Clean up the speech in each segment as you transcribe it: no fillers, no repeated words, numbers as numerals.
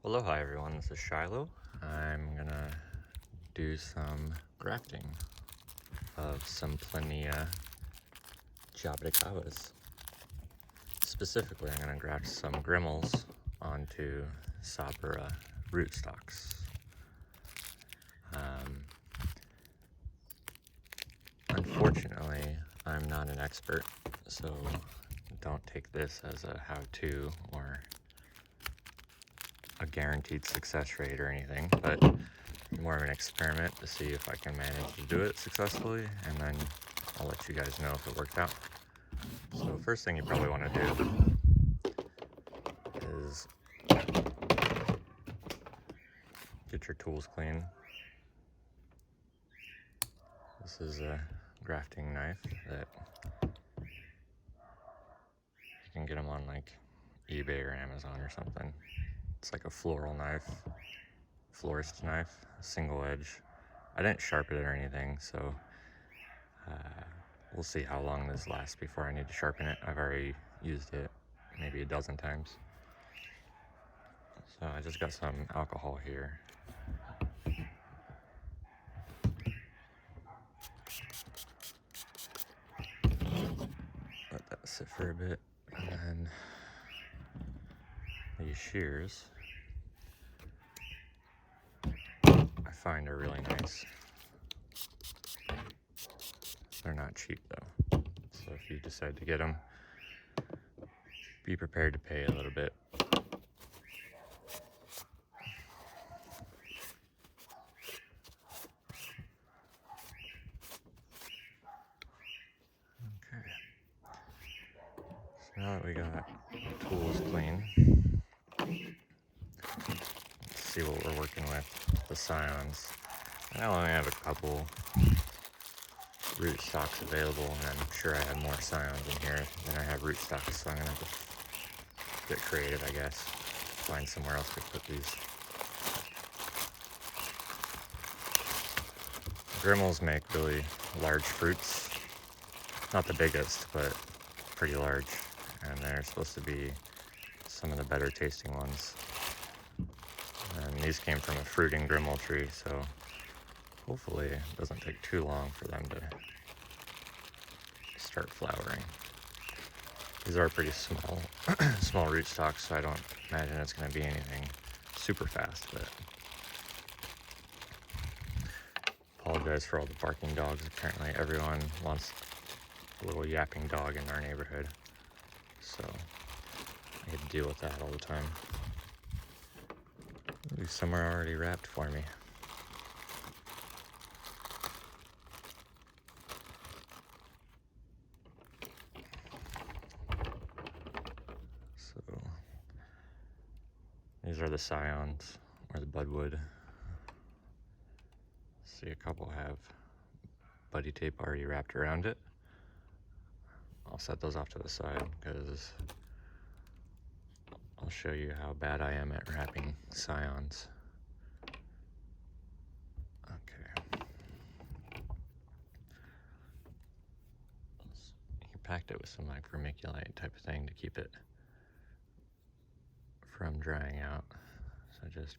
Aloha everyone, this is Shiloh. I'm gonna do some grafting of some Plinia Jaboticabas. Specifically, I'm gonna graft some Grimals onto Sabara rootstocks. Unfortunately, I'm not an expert, so don't take this as a how-to or a guaranteed success rate or anything, but more of an experiment to see if I can manage to do it successfully, and then I'll let you guys know if it worked out. So first thing you probably want to do is get your tools clean. This is a grafting knife that you can get them on like eBay or Amazon or something. It's like a floral knife, florist knife, single edge. I didn't sharpen it or anything, so we'll see how long this lasts before I need to sharpen it. I've already used it maybe a dozen times. So I just got some alcohol here. Let that sit for a bit, and then these shears I find are really nice. They're not cheap though, so if you decide to get them, be prepared to pay a little bit. Okay, so now that we got tools clean, let's see what we're working with. The scions. I only have a couple rootstocks available, and I'm sure I have more scions in here than I have rootstocks, so I'm gonna have to get creative, I guess. Find somewhere else to put these. Grimals make really large fruits. Not the biggest, but pretty large. And they're supposed to be some of the better tasting ones. And these came from a fruiting Grimal tree, so hopefully it doesn't take too long for them to start flowering. These are pretty small, small rootstocks, so I don't imagine it's going to be anything super fast, but apologize for all the barking dogs. Apparently everyone wants a little yapping dog in our neighborhood, so I get to deal with that all the time. Ooh, some are already wrapped for me. So these are the scions, or the budwood. See, a couple have buddy tape already wrapped around it. I'll set those off to the side because I'll show you how bad I am at wrapping scions. Okay. He packed it with some like vermiculite type of thing to keep it from drying out. So just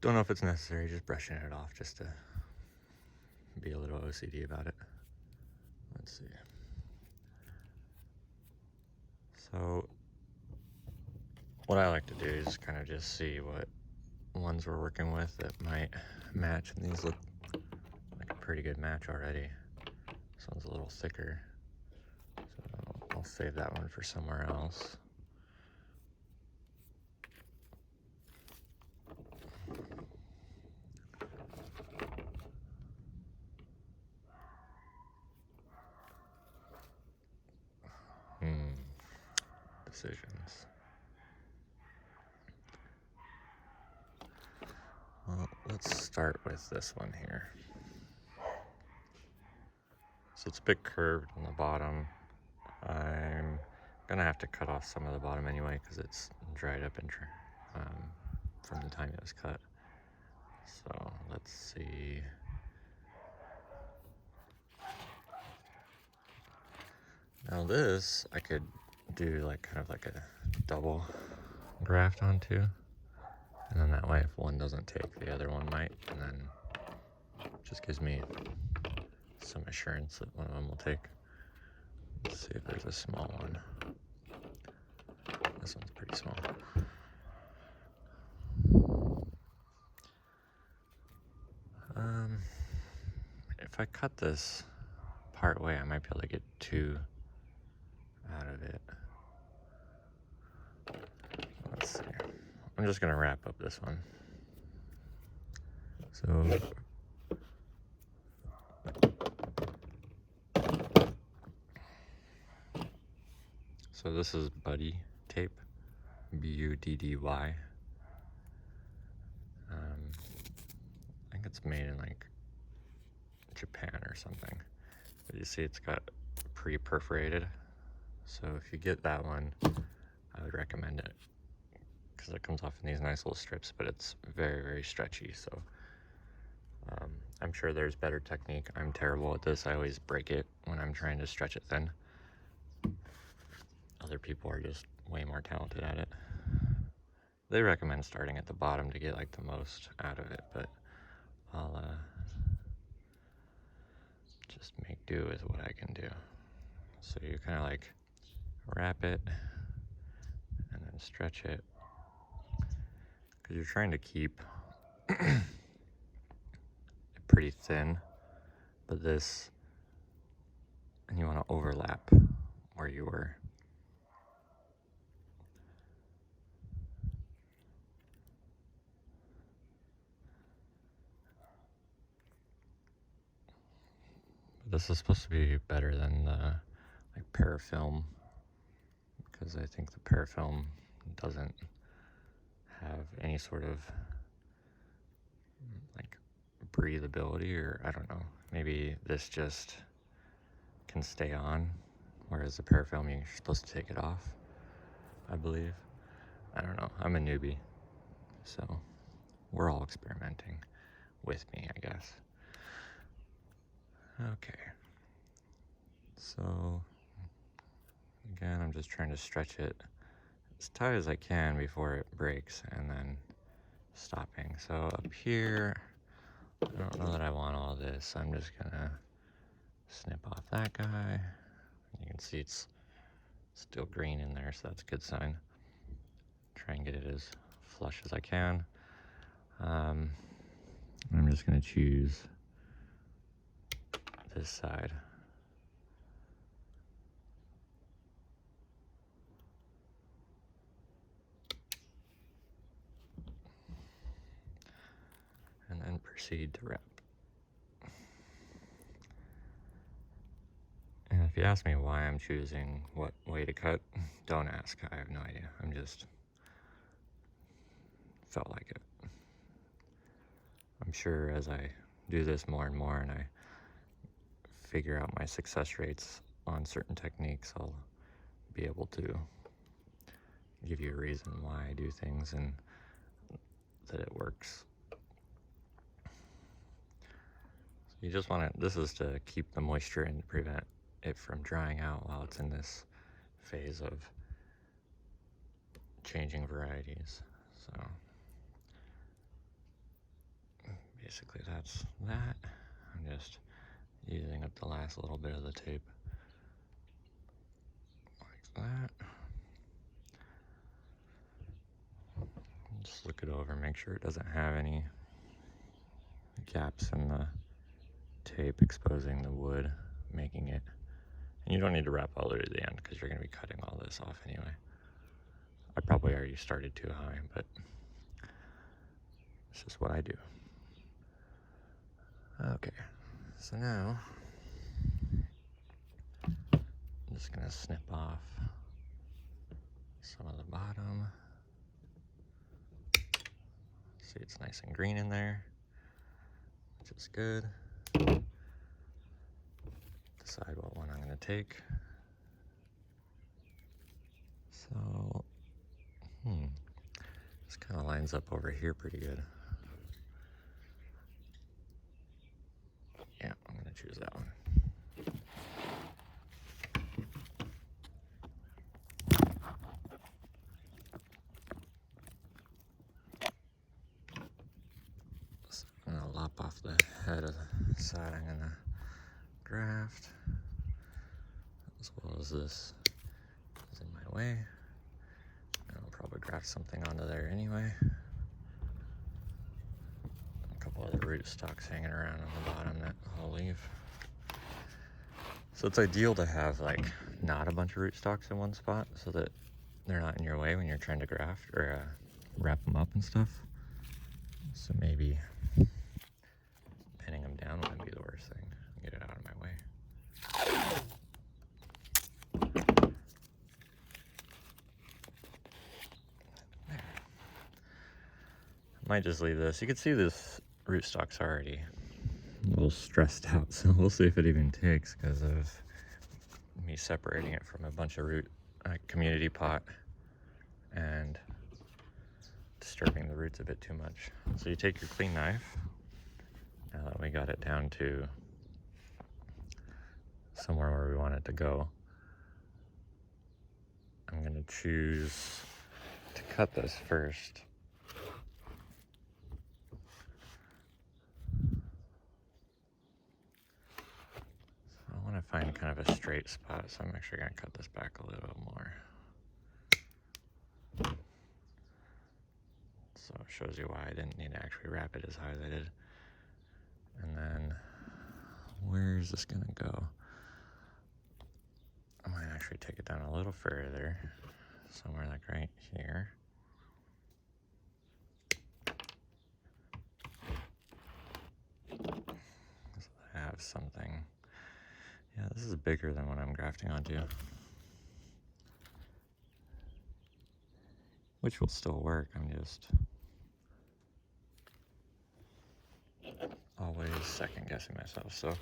don't know if it's necessary, just brushing it off just to be a little OCD about it. Let's see. So what I like to do is kind of just see what ones we're working with that might match, and these look like a pretty good match already. This one's a little thicker, so I'll save that one for somewhere else. Decisions. Well, let's start with this one here. So it's a bit curved on the bottom. I'm gonna have to cut off some of the bottom anyway because it's dried up and from the time it was cut. So let's see. Now this I could do like kind of like a double graft onto. And then that way, if one doesn't take, the other one might. And then it just gives me some assurance that one of them will take. Let's see if there's a small one. This one's pretty small. If I cut this part way, I might be able to get 2 out of it. Let's see. I'm just gonna wrap up this one. So this is Buddy tape, Buddy. I think it's made in like Japan or something. But you see it's got pre-perforated. So if you get that one, I would recommend it because it comes off in these nice little strips, but it's very, very stretchy. So I'm sure there's better technique. I'm terrible at this. I always break it when I'm trying to stretch it thin. Other people are just way more talented at it. They recommend starting at the bottom to get like the most out of it, but I'll just make do with what I can do. So you kind of like wrap it and then stretch it because you're trying to keep it pretty thin, but this, and you want to overlap where you were. This is supposed to be better than the like parafilm, because I think the parafilm doesn't have any sort of like breathability, or I don't know, maybe this just can stay on, whereas the parafilm you're supposed to take it off, I believe. I don't know, I'm a newbie, so we're all experimenting with me, I guess. Okay, so again, I'm just trying to stretch it as tight as I can before it breaks, and then stopping. So up here, I don't know that I want all this. I'm just gonna snip off that guy. You can see it's still green in there, so that's a good sign. Try and get it as flush as I can. I'm just gonna choose this side. And then proceed to wrap. And if you ask me why I'm choosing what way to cut, don't ask. I have no idea. I'm just felt like it. I'm sure as I do this more and more and I figure out my success rates on certain techniques, I'll be able to give you a reason why I do things and that it works. So you just want to, this is to keep the moisture and prevent it from drying out while it's in this phase of changing varieties. So basically that's that. I'm just using up the last little bit of the tape like that. Just look it over, make sure it doesn't have any gaps in the tape exposing the wood, making it, and you don't need to wrap all the way to the end because you're going to be cutting all this off anyway. I probably already started too high, but it's just what I do. Okay, so now I'm just going to snip off some of the bottom. See, it's nice and green in there, which is good. Decide what one I'm going to take. So, this kind of lines up over here pretty good. Yeah, I'm going to choose that one. off the head of the side I'm gonna graft, as well as this is in my way. And I'll probably graft something onto there anyway. A couple other rootstocks hanging around on the bottom that I'll leave. So it's ideal to have like not a bunch of rootstocks in one spot so that they're not in your way when you're trying to graft or wrap them up and stuff. So maybe pinning them down wouldn't be the worst thing. Get it out of my way. There. I might just leave this. You can see this rootstock's already a little stressed out, so we'll see if it even takes because of me separating it from a bunch of community pot and disturbing the roots a bit too much. So you take your clean knife, now that we got it down to somewhere where we want it to go, I'm going to choose to cut this first. So I want to find kind of a straight spot, so I'm actually going to cut this back a little more. So it shows you why I didn't need to actually wrap it as high as I did. And then, where's this gonna go? I might actually take it down a little further, somewhere like right here. So I have something. Yeah, this is bigger than what I'm grafting onto. Which will still work, I'm just always second guessing myself. So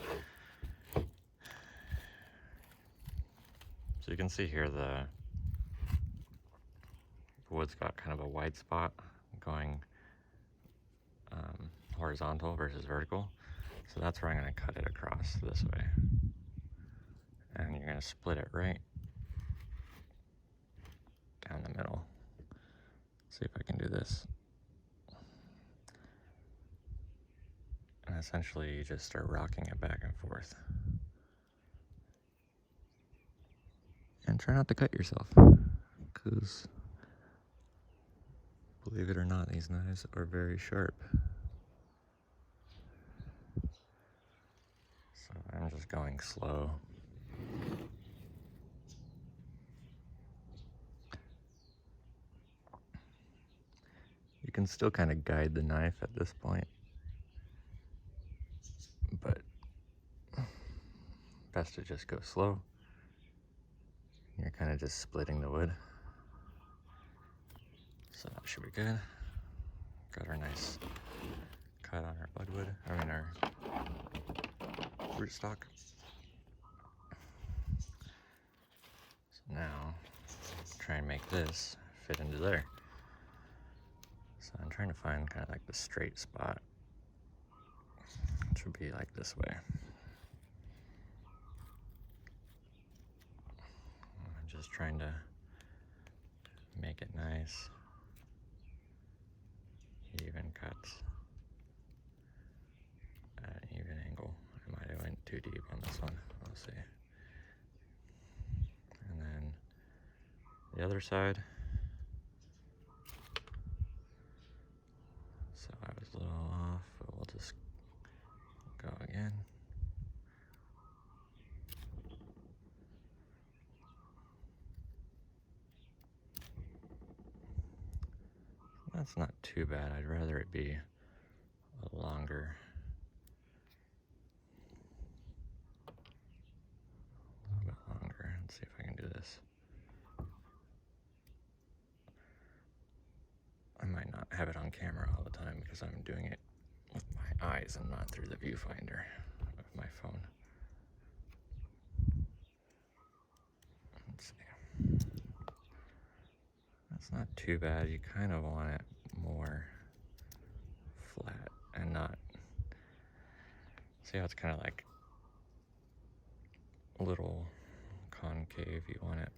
you can see here the wood's got kind of a wide spot going horizontal versus vertical. So that's where I'm going to cut it across this way. And you're going to split it right down the middle. See if I can do this. And essentially you just start rocking it back and forth. And try not to cut yourself, because believe it or not, these knives are very sharp. So I'm just going slow. You can still kind of guide the knife at this point, but best to just go slow. You're kind of just splitting the wood. So that should be good. Got our nice cut on our budwood, our rootstock. So now, try and make this fit into there. So I'm trying to find kind of like the straight spot, which would be like this way. I'm just trying to make it nice, even cuts at an even angle. I might have went too deep on this one, we'll see. And then the other side. So I was a little off, but we'll just go again. That's not too bad. I'd rather it be a longer. A little bit longer. Let's see if I can do this. I might not have it on camera all the time because I'm doing it with my eyes and not through the viewfinder of my phone. Let's see. That's not too bad. You kind of want it more flat and not, see how it's kind of like a little concave. You want it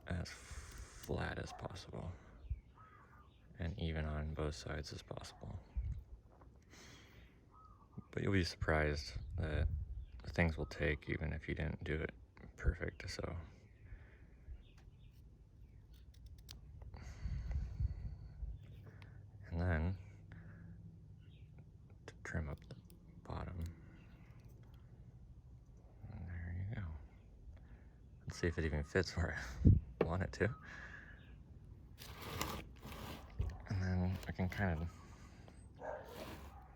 as flat as possible and even on both sides as possible. But you'll be surprised that things will take even if you didn't do it perfect. So and then to trim up the bottom, and there you go. Let's see if it even fits where I want it to. And then I can kind of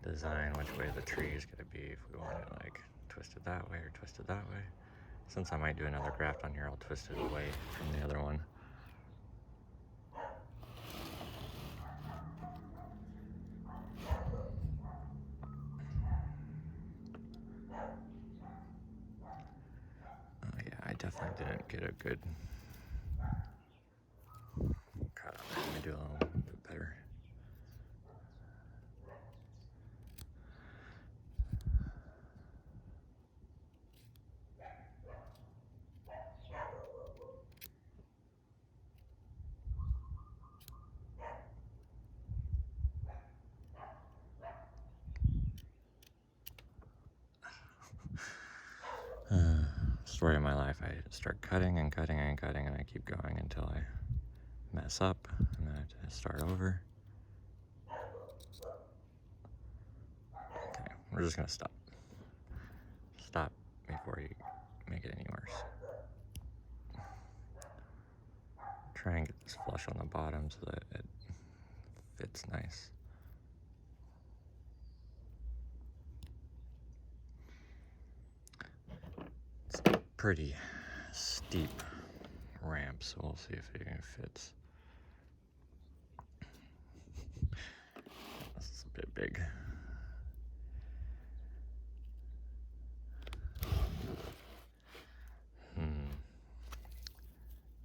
design which way the tree is going to be, if we want it like twisted that way or twisted that way. Since I might do another graft on here, I'll twist it away from the other one. Oh yeah, I definitely didn't get a good cut on that. Let me do a little bit better. Story of my life, I start cutting and cutting and cutting, and I keep going until I mess up, and then I have to start over. Okay, we're just gonna stop. Stop before you make it any worse. Try and get this flush on the bottom so that it fits nice. It's a pretty steep ramp, so we'll see if it even fits. This is a bit big.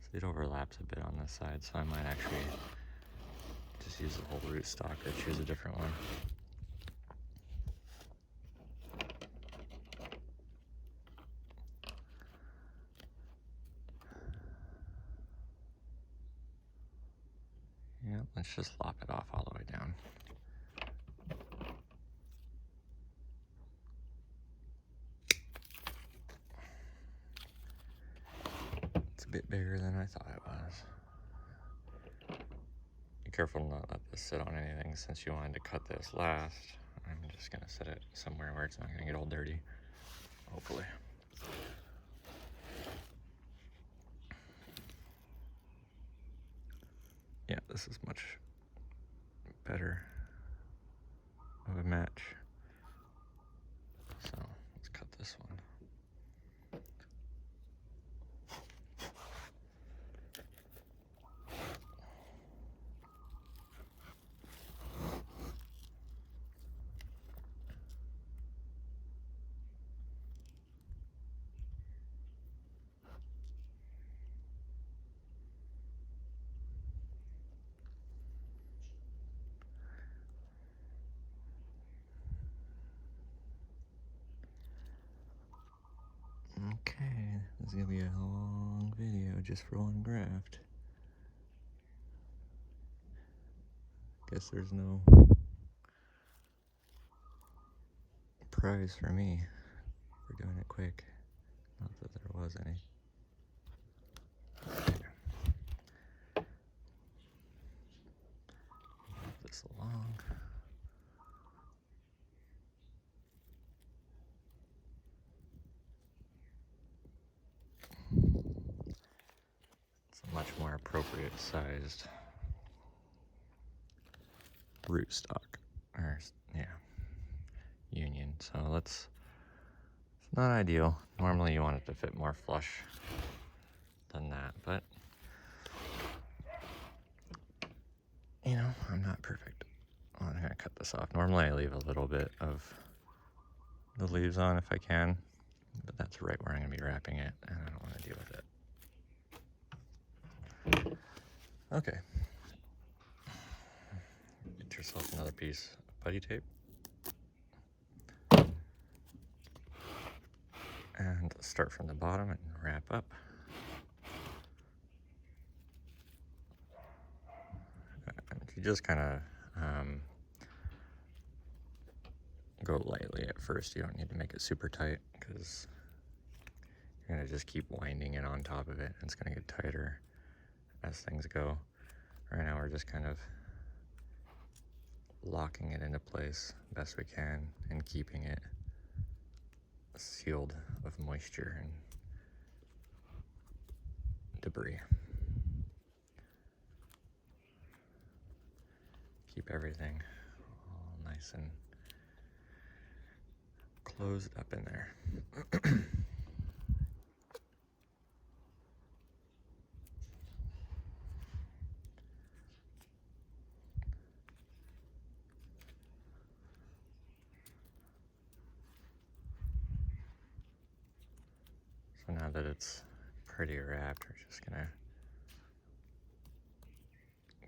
So it overlaps a bit on this side, so I might actually just use the whole rootstock or choose a different one. Yeah, let's just lop it off all the way down. It's a bit bigger than I thought it was. Be careful to not let this sit on anything, since you wanted to cut this last. I'm just gonna set it somewhere where it's not gonna get all dirty, hopefully. Yeah, this is much better of a match. So let's cut this one. Okay, this is gonna be a long video just for one graft. Guess there's no prize for me for doing it quick. Not that there was any. Okay. Move this along. It's a much more appropriate sized rootstock, or yeah, union. So it's not ideal. Normally you want it to fit more flush than that, but you know, I'm not perfect. Well, I'm gonna cut this off. Normally I leave a little bit of the leaves on if I can, but that's right where I'm gonna be wrapping it, and I don't want to deal with it. Okay. Get yourself another piece of putty tape. And start from the bottom and wrap up. And you just kind of, go lightly at first. You don't need to make it super tight because you're gonna just keep winding it on top of it. It's gonna get tighter as things go. Right now we're just kind of locking it into place best we can and keeping it sealed of moisture and debris. Keep everything all nice and closed up in there. So now that it's pretty wrapped, we're just gonna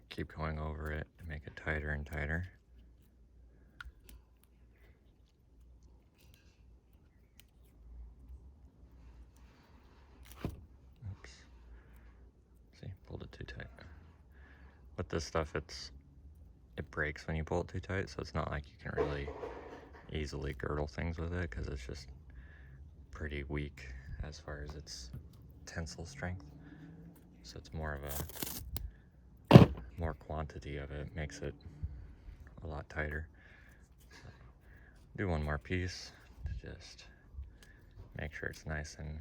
keep going over it to make it tighter and tighter. Oops. See, pulled it too tight. With this stuff, it breaks when you pull it too tight, so it's not like you can really easily girdle things with it because it's just pretty weak as far as its tensile strength. So it's more quantity of it makes it a lot tighter. So do one more piece to just make sure it's nice and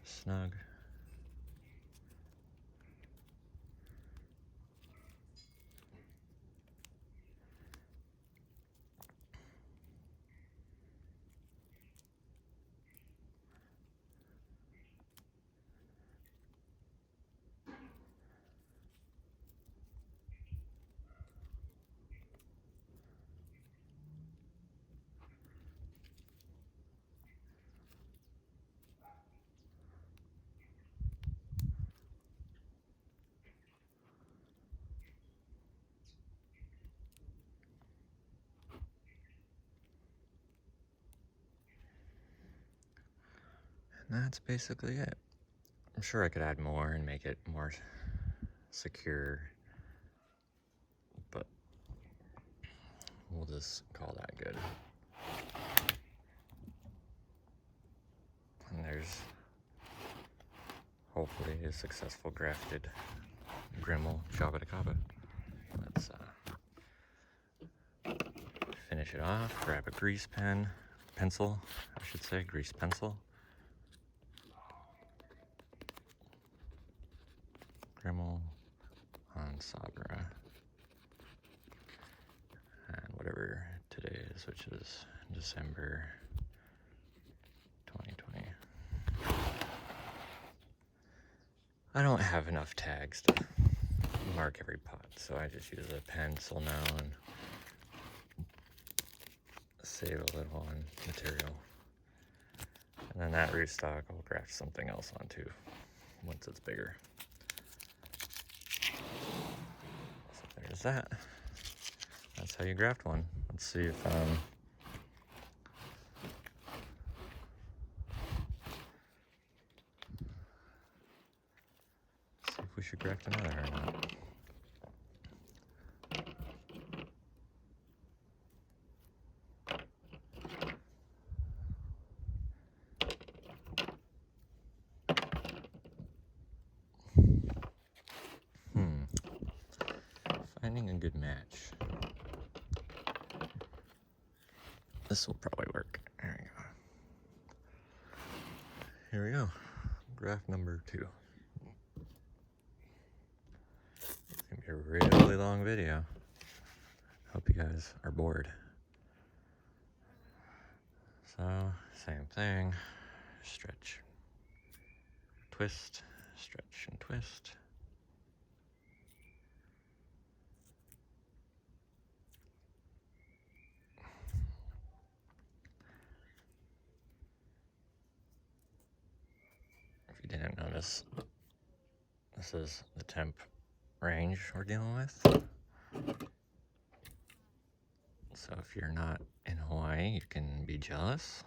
snug. And that's basically it. I'm sure I could add more and make it more secure, but we'll just call that good. And there's hopefully a successful grafted Grimal Jaboticaba. Let's finish it off. Grab a grease pencil, I should say, grease pencil. Grimal on Sabara. And whatever today is, which is December 2020. I don't have enough tags to mark every pot, so I just use a pencil now and save a little on material. And then that rootstock I'll graft something else onto once it's bigger. So there's that. That's how you graft one. Let's see if we should graft another or not. Finding a good match. This will probably work. There we go. Here we go. Graft number 2. It's gonna be a really long video. Hope you guys are bored. So, same thing. Stretch, twist, stretch and twist. If you didn't notice, this is the temp range we're dealing with. So if you're not in Hawaii, you can be jealous.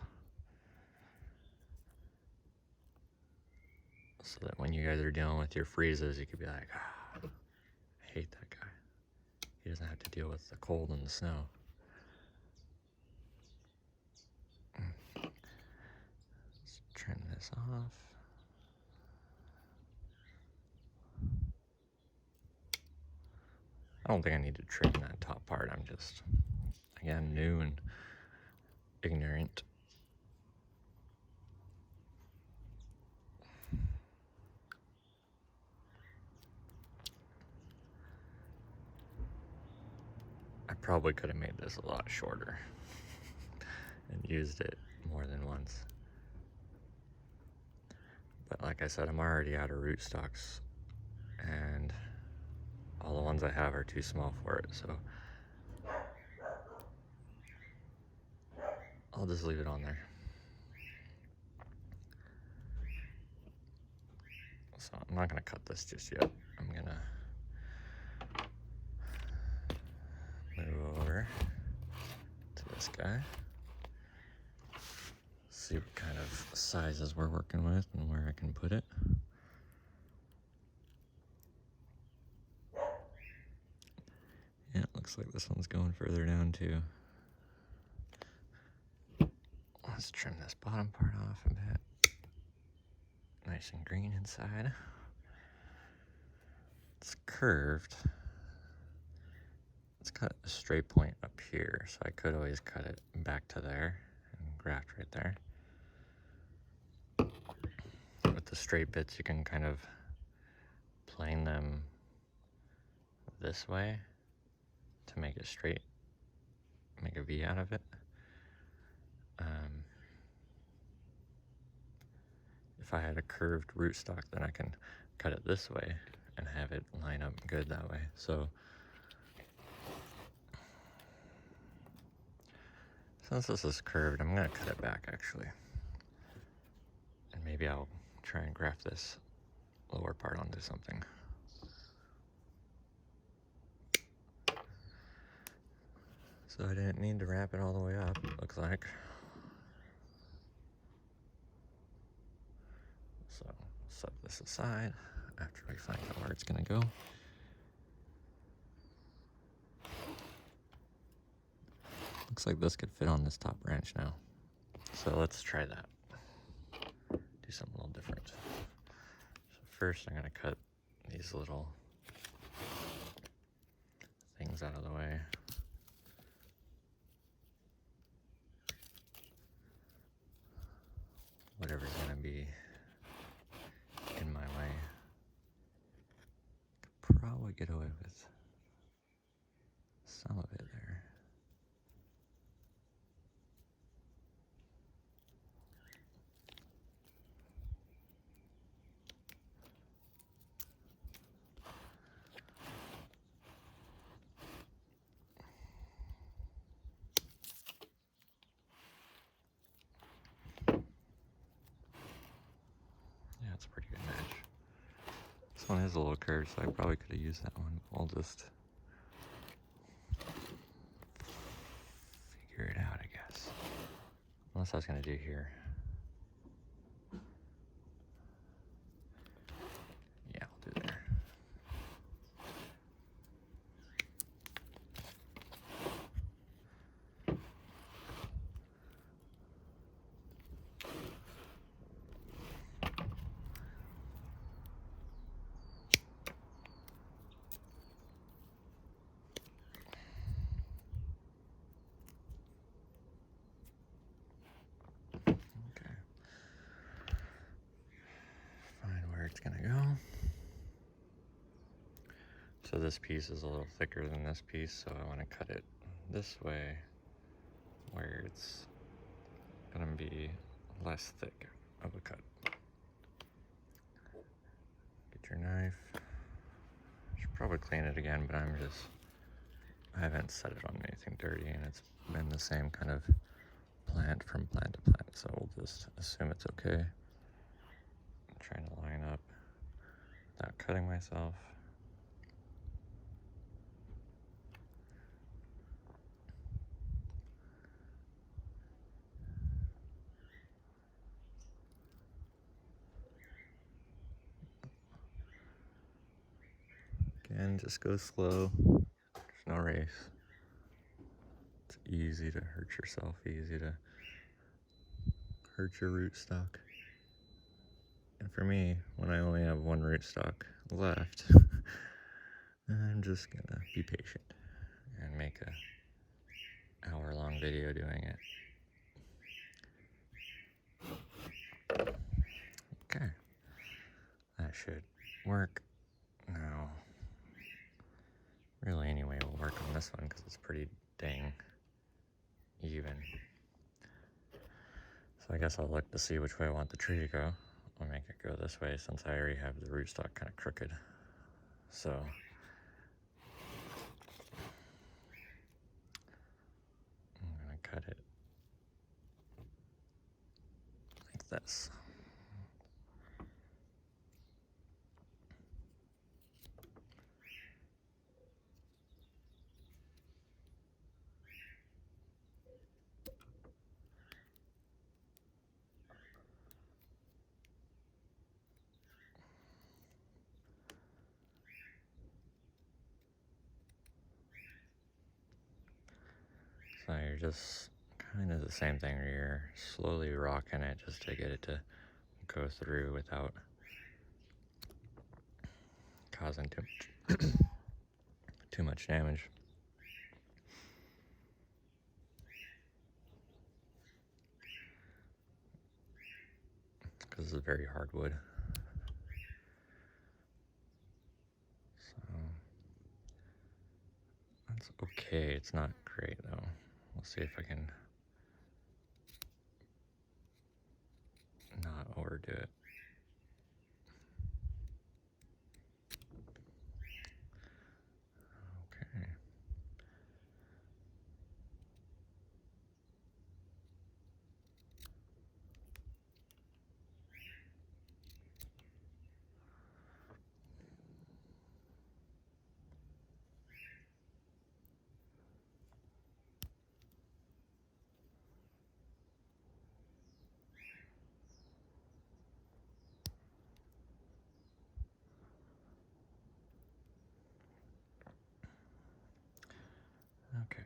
So that when you guys are dealing with your freezes, you could be like, I hate that guy. He doesn't have to deal with the cold and the snow. off. I don't think I need to trim that top part. I'm just, again, new and ignorant. I probably could have made this a lot shorter and used it more than once. But like I said, I'm already out of rootstocks, and all the ones I have are too small for it, so I'll just leave it on there. So I'm not gonna cut this just yet. I'm gonna move over to this guy. See what kind of sizes we're working with and where I can put it. Yeah, it looks like this one's going further down too. Let's trim this bottom part off a bit. Nice and green inside. It's curved. It's got a straight point up here, so I could always cut it back to there and graft right there. With the straight bits, you can kind of plane them this way to make it straight, make a V out of it. If I had a curved rootstock, then I can cut it this way and have it line up good that way. So since this is curved, I'm gonna cut it back actually. And maybe I'll try and graft this lower part onto something. So I didn't need to wrap it all the way up, looks like. So set this aside after we find out where it's gonna go. Looks like this could fit on this top branch now. So let's try that. Do something a little different. So first I'm gonna cut these little things out of the way. Whatever's gonna be in my way. Could probably get away with some of it there. Yeah, it's a pretty good match. This one is a little curved, so I probably could have used that one. I'll just figure it out, I guess. Unless I was gonna do here. Yeah, I'll do there. It's gonna go. So this piece is a little thicker than this piece, so I want to cut it this way where it's gonna be less thick of a cut. Get your knife. Should probably clean it again, but I haven't set it on anything dirty, and it's been the same kind of plant from plant to plant, so we'll just assume it's okay. I'm trying to line up without cutting myself. Again, just go slow. There's no race. It's easy to hurt yourself, easy to hurt your rootstock. And for me, when I only have one rootstock left, I'm just gonna be patient and make a hour-long video doing it. Okay, that should work. Now, really anyway, we'll work on this one because it's pretty dang even. So I guess I'll look to see which way I want the tree to go. I'll make it go this way since I already have the rootstock kind of crooked. So I'm gonna cut it like this. So you're just kind of the same thing where you're slowly rocking it just to get it to go through without causing too much damage. Because it's a very hard wood. So that's okay. It's not great though. We'll see if I can not overdo it. Okay. Okay.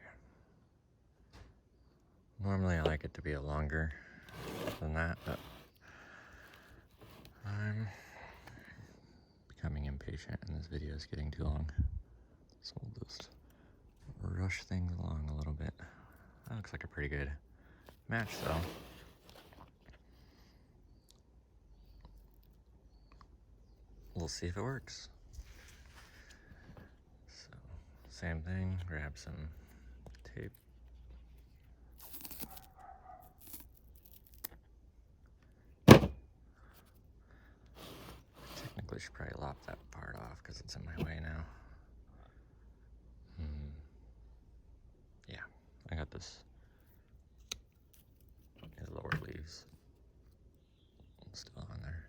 Normally I like it to be a longer than that, but I'm becoming impatient and this video is getting too long. So we'll just rush things along a little bit. That looks like a pretty good match though. We'll see if it works. So, same thing, grab some tape. Technically should probably lop that part off because it's in my way now. Yeah, I got this. These lower leaves still on there.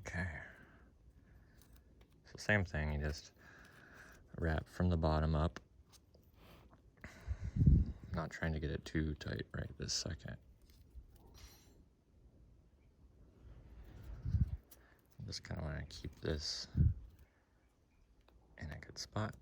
Okay. So same thing, you just wrap from the bottom up. Not trying to get it too tight right this second. Just kind of want to keep this in a good spot.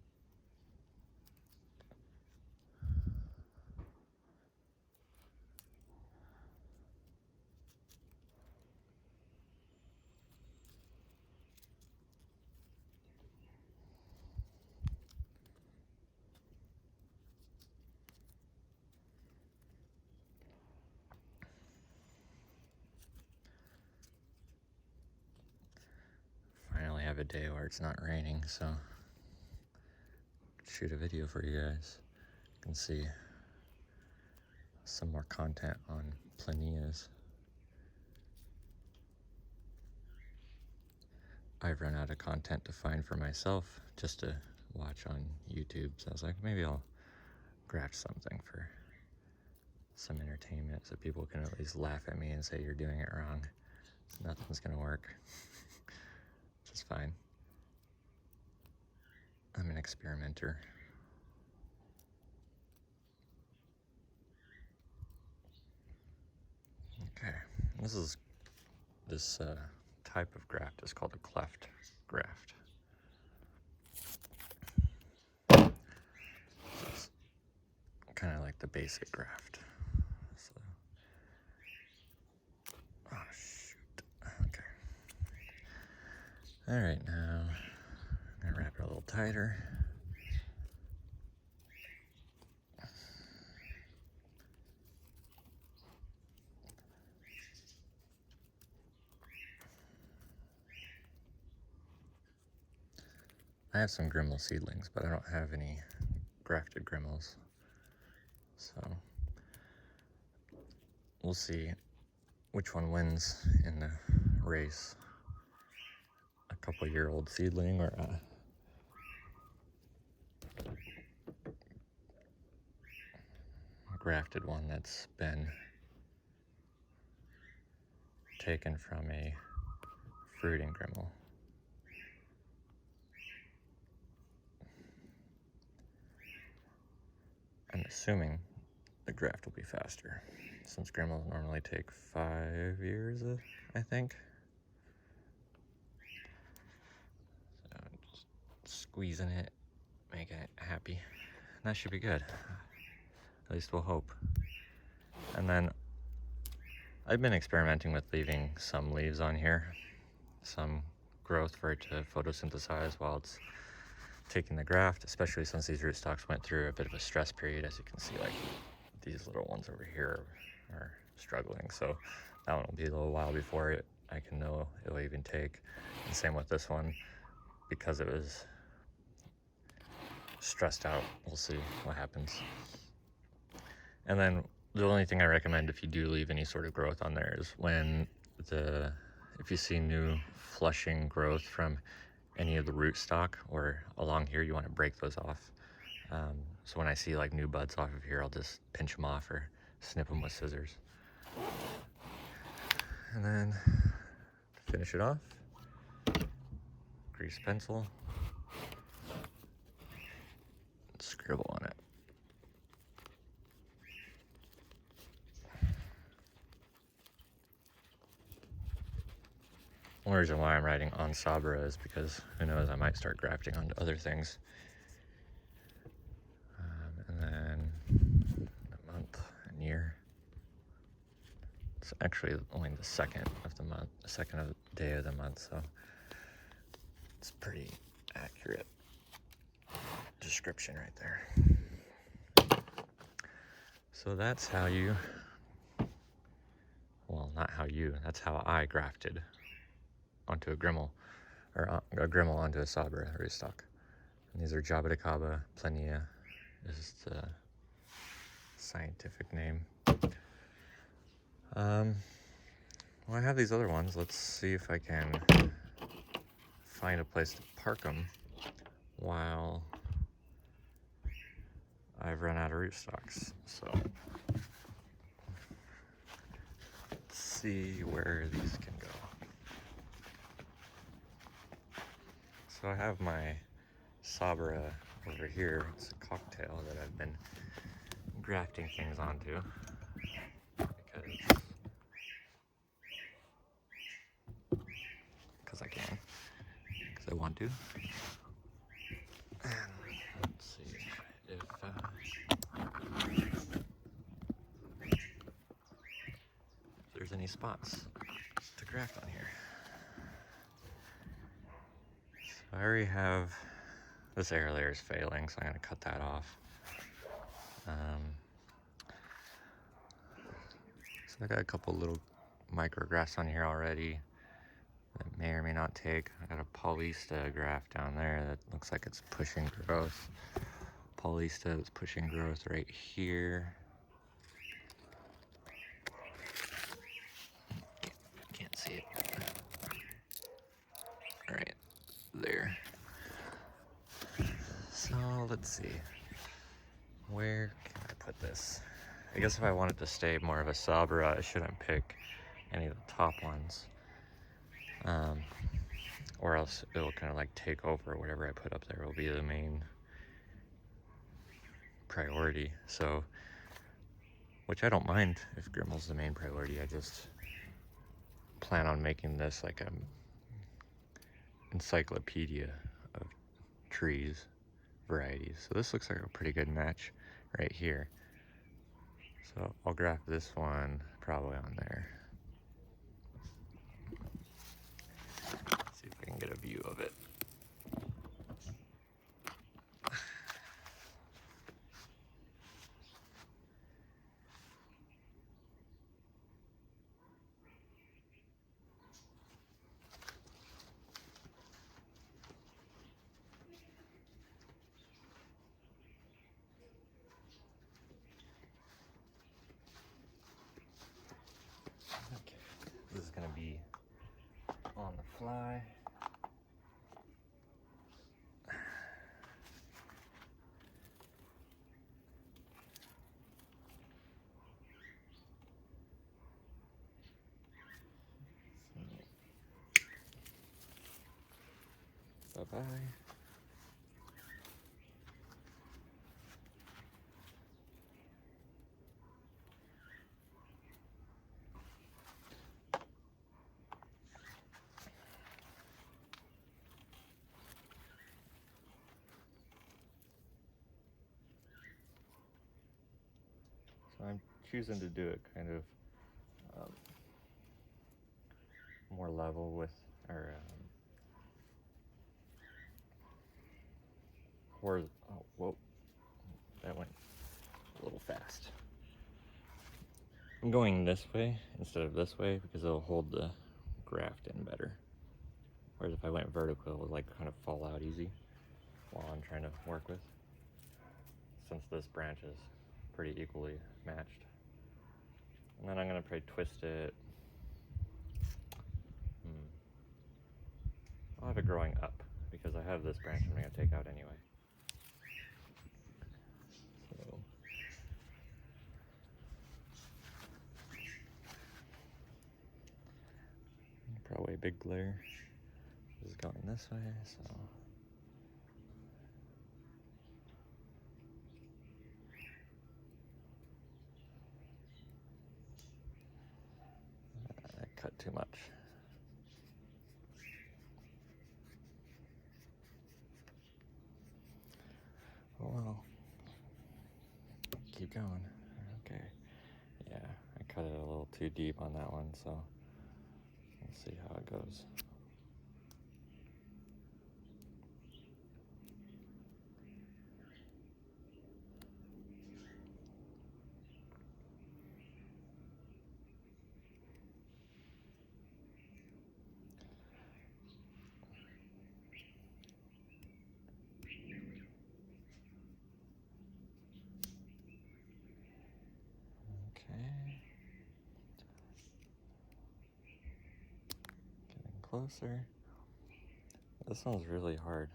Finally have a day where it's not raining, so shoot a video for you guys. You can see some more content on Plinias. I've run out of content to find for myself just to watch on YouTube, so I was like, maybe I'll graft something for some entertainment so people can at least laugh at me and say you're doing it wrong. So nothing's gonna work, which is fine. I'm an experimenter. Okay, this type of graft is called a cleft graft. It's kind of like the basic graft. So All right, now I'm gonna wrap it a little tighter. I have some Grimal seedlings, but I don't have any grafted Grimals. So we'll see which one wins in the race. A couple-year-old seedling or a grafted one that's been taken from a fruiting Grimal. I'm assuming the graft will be faster, since Grimals normally take 5 years, I think. So just squeezing it, making it happy. And that should be good. At least we'll hope. And then I've been experimenting with leaving some leaves on here, some growth for it to photosynthesize while it's taking the graft, especially since these rootstocks went through a bit of a stress period. As you can see, like these little ones over here are struggling, so that one will be a little while before I can know it'll even take. And same with this one, because it was stressed out. We'll see what happens. And then the only thing I recommend if you do leave any sort of growth on there is if you see new flushing growth from any of the rootstock or along here, you want to break those off. So when I see like new buds off of here, I'll just pinch them off or snip them with scissors. And then to finish it off, grease pencil, scribble on it. One reason why I'm writing on Sabara is because who knows, I might start grafting onto other things. And then a month and year. It's actually only the second of the month, the second day of the month, so it's pretty accurate description right there. So that's how that's how I grafted onto a Grimal, or a Grimal onto a Sabara rootstock. And these are Jaboticaba Plinia is the scientific name. Well, I have these other ones. Let's see if I can find a place to park them while I've run out of rootstocks. So let's see where these can go. So I have my Sabara over here. It's a cocktail that I've been grafting things onto because I can, because I want to. And let's see if there's any spots to graft on here. So I already have, this air layer is failing, so I'm going to cut that off. So I got a couple little micrografts on here already that may or may not take. I got a Paulista graft down there that looks like it's pushing growth. Paulista is pushing growth right here. Can't see it. Right there. So let's see. Where can I put this? I guess if I wanted to stay more of a Sabara, I shouldn't pick any of the top ones. Or else it'll kind of like take over. Whatever I put up there will be the main priority. So, which I don't mind if Grimal's the main priority. I just plan on making this like an encyclopedia of trees, varieties. So this looks like a pretty good match right here. So I'll graft this one probably on there. See if we can get a view fly. Bye-bye. So I'm choosing to do it kind of more level with, or oh, whoa, that went a little fast. I'm going this way instead of this way because it'll hold the graft in better. Whereas if I went vertical, it would like kind of fall out easy while I'm trying to work with. Since this branch is pretty equally matched. And then I'm gonna probably twist it. I'll have it growing up because I have this branch I'm gonna take out anyway. So probably a big glare is going this way, so I cut too much. Oh well. Keep going. Okay. Yeah, I cut it a little too deep on that one, so we'll see how it goes. Okay. Getting closer. This one's really hard.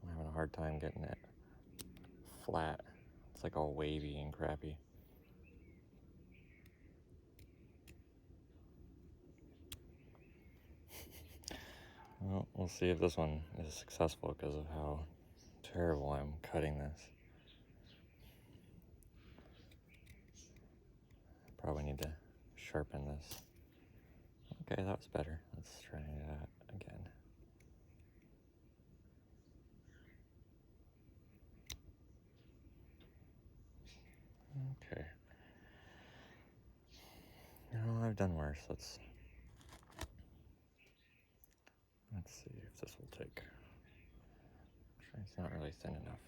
I'm having a hard time getting it flat. It's like all wavy and crappy. Well, we'll see if this one is successful because of how terrible I'm cutting this. Probably need to sharpen this. Okay, that was better. Let's try that again. Okay. No, I've done worse. Let's see if this will take. It's not really thin enough.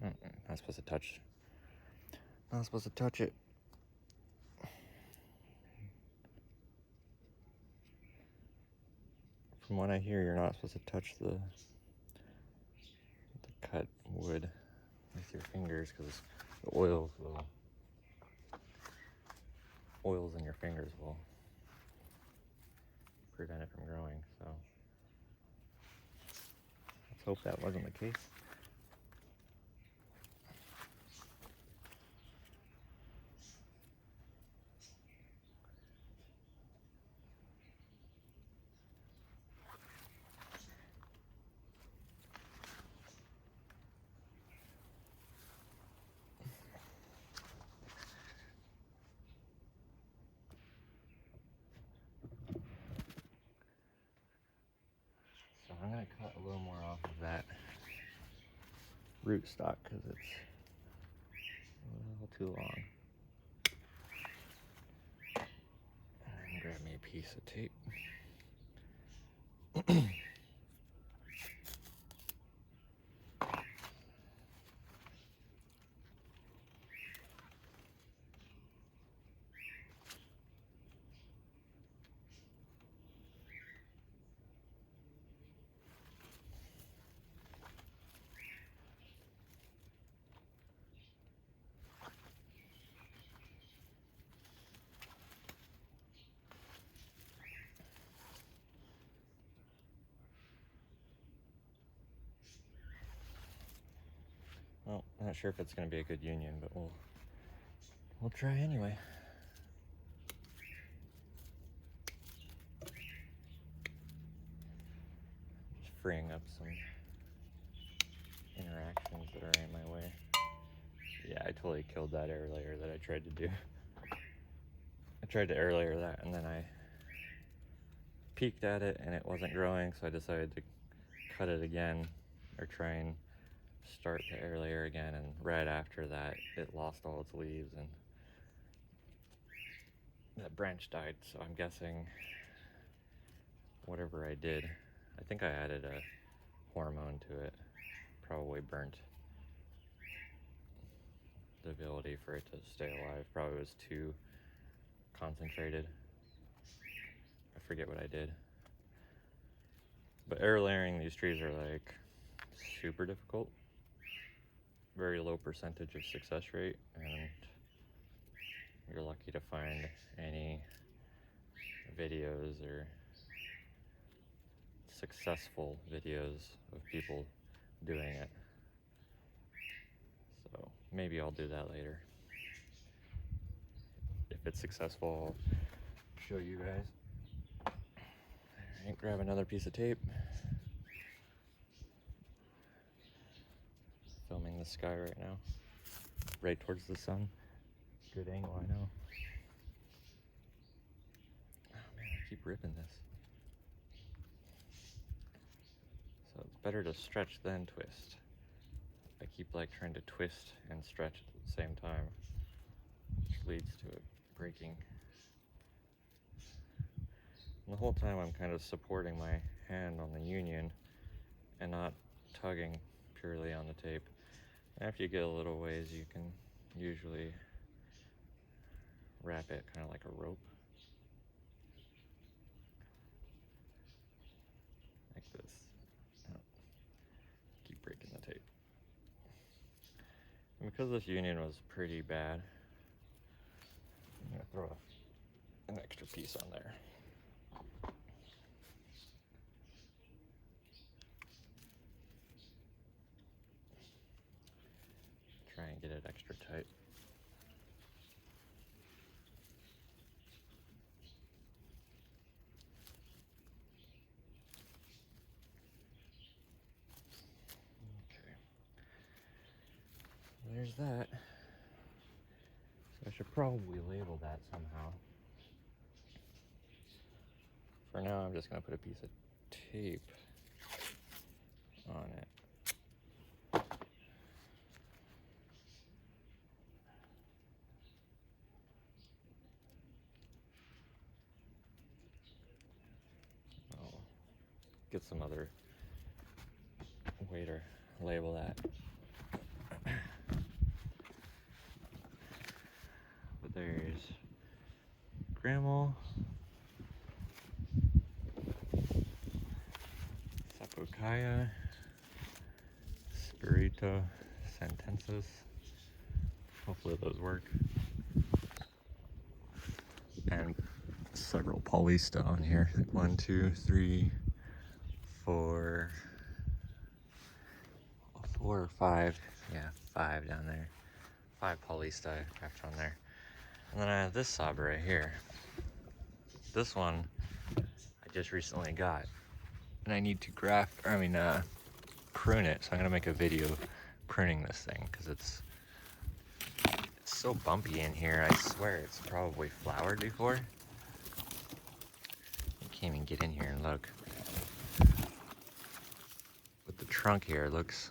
Okay. Not supposed to touch. Not supposed to touch it. From what I hear, you're not supposed to touch the cut wood with your fingers because the oils in your fingers will prevent it from growing. So let's hope that wasn't the case. So I'm going to cut a little more off of that rootstock because it's a little too long. And grab me a piece of tape. Well, I'm not sure if it's going to be a good union, but we'll try anyway. Just freeing up some interactions that are in my way. Yeah, I totally killed that air layer that I tried to do. I tried to air layer that, and then I peeked at it and it wasn't growing, so I decided to cut it again, or try and start the air layer again, and right after that it lost all its leaves and that branch died. So I'm guessing whatever I did, I think I added a hormone to it, probably burnt the ability for it to stay alive. Probably was too concentrated. I forget what I did. But air layering these trees are like super difficult. Very low percentage of success rate, and you're lucky to find any videos or successful videos of people doing it. So maybe I'll do that later. If it's successful, I'll show you guys. Alright, grab another piece of tape. Filming the sky right now, right towards the sun. Good angle, I know. Oh man, I keep ripping this. So it's better to stretch than twist. I keep like trying to twist and stretch at the same time, which leads to it breaking. And the whole time I'm kind of supporting my hand on the union and not tugging purely on the tape. After you get a little ways, you can usually wrap it kind of like a rope. Like this. Oh. Keep breaking the tape. And because this union was pretty bad, I'm going to throw an extra piece on there. Try and get it extra tight. Okay. There's that. So I should probably label that somehow. For now, I'm just going to put a piece of tape on it. I'll get some other way to label that. But there's Grimal, Sapokaya, Spirita Sentensis. Hopefully those work. And several Paulista on here. 1, 2, 3, 4, 4 or 5. Yeah, 5 down there. 5 Paulista I graft on there. And then I have this Sabara right here. This one I just recently got. And I need to prune it. So I'm gonna make a video pruning this thing because it's so bumpy in here. I swear it's probably flowered before. You can't even get in here and look. But the trunk here looks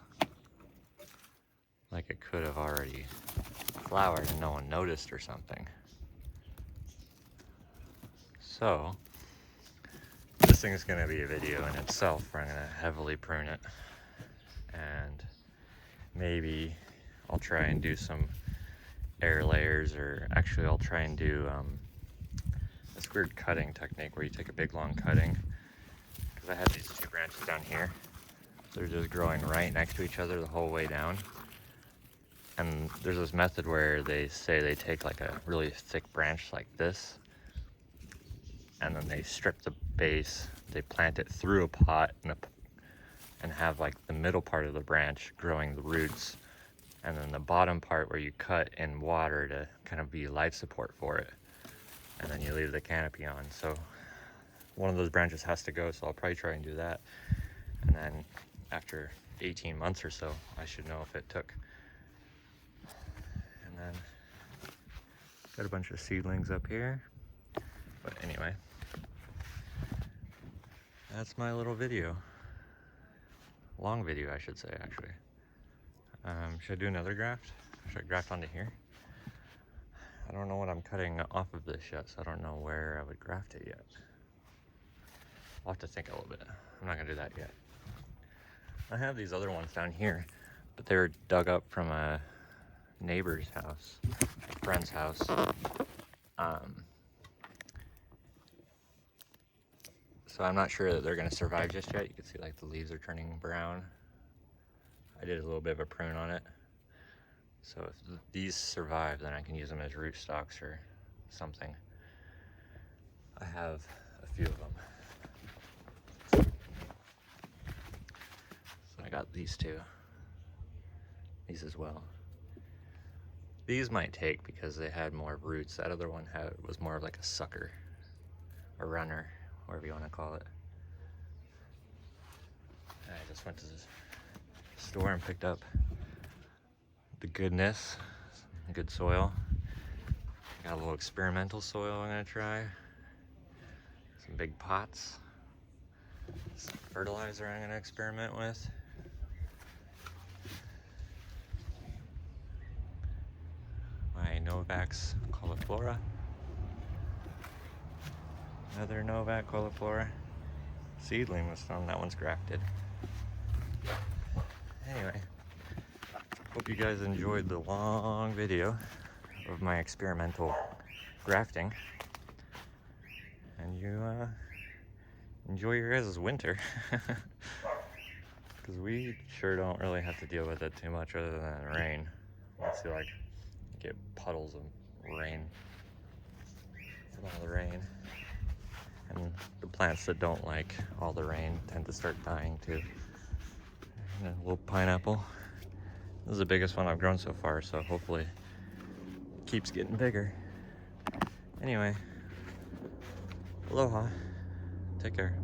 like it could have already flowered and no one noticed or something. So this thing is going to be a video in itself where I'm going to heavily prune it, and maybe I'll try and do some air layers, or actually I'll try and do this weird cutting technique where you take a big long cutting, because I have these 2 branches down here. They're just growing right next to each other the whole way down. And there's this method where they say they take like a really thick branch like this, and then they strip the base, they plant it through a pot and have like the middle part of the branch growing the roots and then the bottom part where you cut in water to kind of be life support for it, and then you leave the canopy on. So one of those branches has to go, so I'll probably try and do that. And then after 18 months or so, I should know if it took. And then got a bunch of seedlings up here. But anyway, that's my little video. Long video, I should say, actually. Should I do another graft? Should I graft onto here? I don't know what I'm cutting off of this yet, so I don't know where I would graft it yet. I'll have to think a little bit. I'm not gonna do that yet. I have these other ones down here, but they were dug up from a neighbor's house, a friend's house. So I'm not sure that they're gonna survive just yet. You can see like the leaves are turning brown. I did a little bit of a prune on it. So if these survive, then I can use them as rootstocks or something. I have a few of them. So I got these two. These as well. These might take because they had more roots. That other one was more of like a sucker, a runner, whatever you want to call it. I just went to the store and picked up the goodness, good soil. Got a little experimental soil I'm gonna try. Some big pots. Some fertilizer I'm gonna experiment with. My Novak's cauliflory. Another Novak cauliflory. Seedling was found, that one's grafted. Anyway, hope you guys enjoyed the long video of my experimental grafting. And you enjoy your guys' winter. Because we sure don't really have to deal with it too much other than rain. Let's see, like, get puddles of rain from all the rain. And the plants that don't like all the rain tend to start dying too. And a little pineapple. This is the biggest one I've grown so far, so hopefully it keeps getting bigger. Anyway, aloha. Take care.